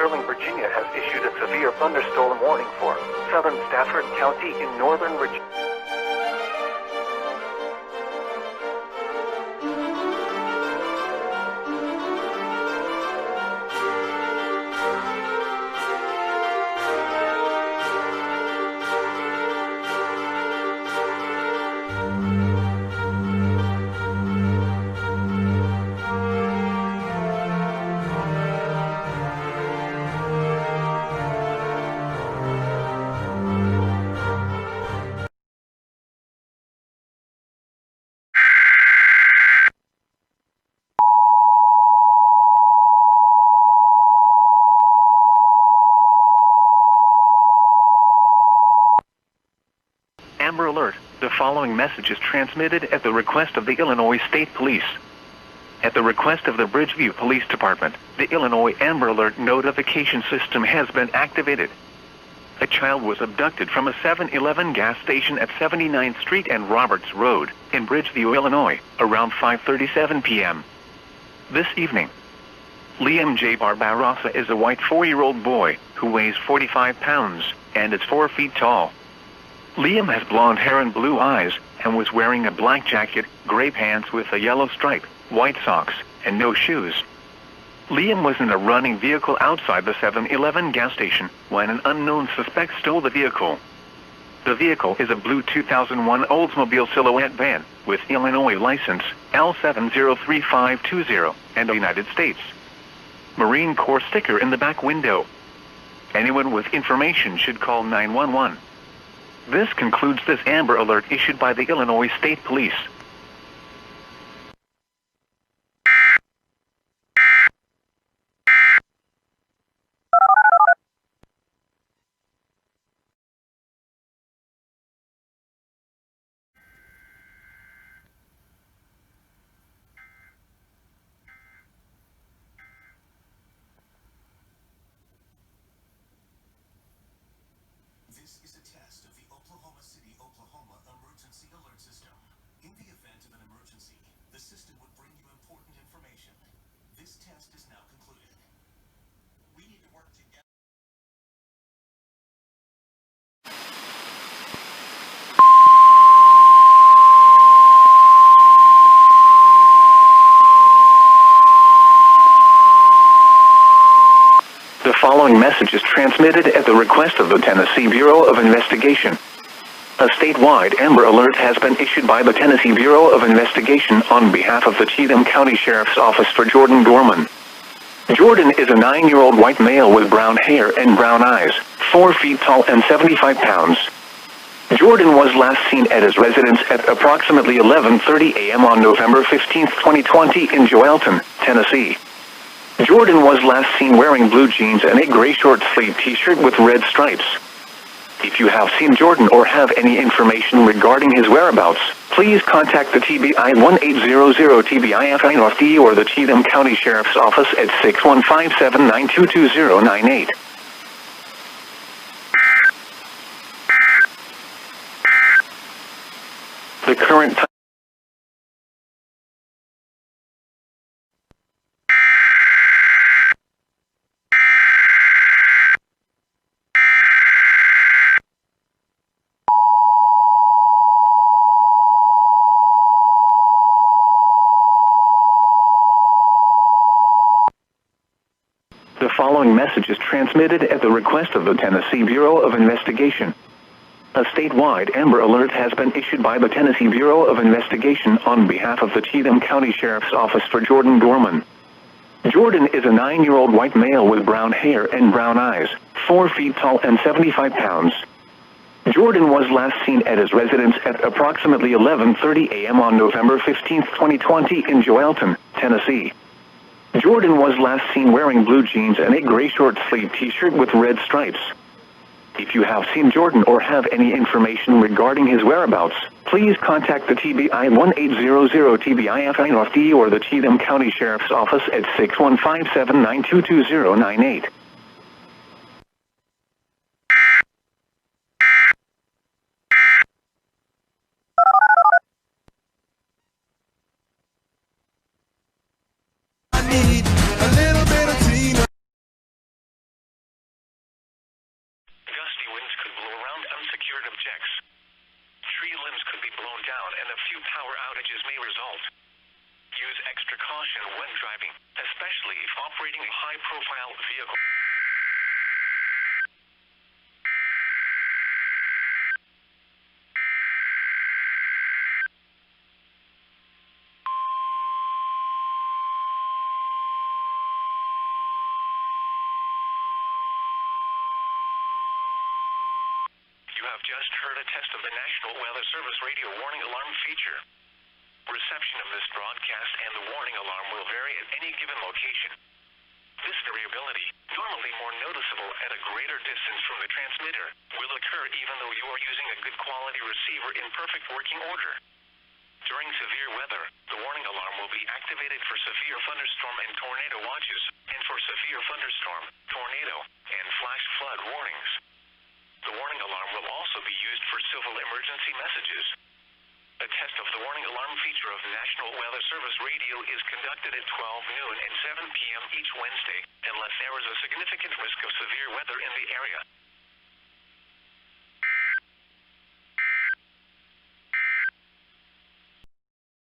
Sterling, Virginia has issued a severe thunderstorm warning for southern Stafford County in northern Virginia. Amber Alert. The following message is transmitted at the request of the Illinois State Police. At the request of the Bridgeview Police Department, the Illinois Amber Alert notification system has been activated. A child was abducted from a 7-Eleven gas station at 79th Street and Roberts Road in Bridgeview, Illinois, around 5:37 p.m. this evening. Liam J. Barbarossa is a white 4-year-old boy who weighs 45 pounds and is 4 feet tall. Liam has blonde hair and blue eyes, and was wearing a black jacket, gray pants with a yellow stripe, white socks, and no shoes. Liam was in a running vehicle outside the 7-Eleven gas station when an unknown suspect stole the vehicle. The vehicle is a blue 2001 Oldsmobile Silhouette van with Illinois license L703520 and a United States Marine Corps sticker in the back window. Anyone with information should call 911. This concludes this Amber Alert issued by the Illinois State Police. This is a test of the Oklahoma City, Oklahoma Emergency Alert System. In the event of an emergency, the system would bring you important information. This test is now concluded. We need to work together. The following message is transmitted at the request of the Tennessee Bureau of Investigation. A statewide Amber Alert has been issued by the Tennessee Bureau of Investigation on behalf of the Cheatham County Sheriff's Office for Jordan Gorman. Jordan is a 9-year-old white male with brown hair and brown eyes, 4 feet tall and 75 pounds. Jordan was last seen at his residence at approximately 11:30 a.m. on November 15, 2020 in Joelton, Tennessee. Jordan was last seen wearing blue jeans and a gray short-sleeved t-shirt with red stripes. If you have seen Jordan or have any information regarding his whereabouts, please contact the TBI 1-800-TBI-FINOFD or the Cheatham County Sheriff's Office at 615-792-2098. The current time. The following message is transmitted at the request of the Tennessee Bureau of Investigation. A statewide Amber Alert has been issued by the Tennessee Bureau of Investigation on behalf of the Cheatham County Sheriff's Office for Jordan Gorman. Jordan is a 9-year-old white male with brown hair and brown eyes, 4 feet tall and 75 pounds. Jordan was last seen at his residence at approximately 11:30 a.m. on November 15, 2020 in Joelton, Tennessee. Jordan was last seen wearing blue jeans and a gray short-sleeved t-shirt with red stripes. If you have seen Jordan or have any information regarding his whereabouts, please contact the TBI 1-800-TBI-FINOFD or the Cheatham County Sheriff's Office at 615-792-2098. I need and a few power outages may result. Use extra caution when driving, especially if operating a high-profile vehicle. You have just heard a test of the National Weather Service radio warning alarm feature. Reception of this broadcast and the warning alarm will vary at any given location. This variability, normally more noticeable at a greater distance from the transmitter, will occur even though you are using a good quality receiver in perfect working order. During severe weather, the warning alarm will be activated for severe thunderstorm and tornado watches, and for severe thunderstorm, tornado, and flash flood warnings. The warning alarm will also be used for civil emergency messages. A test of the warning alarm feature of National Weather Service Radio is conducted at 12 noon and 7 p.m. each Wednesday, unless there is a significant risk of severe weather in the area.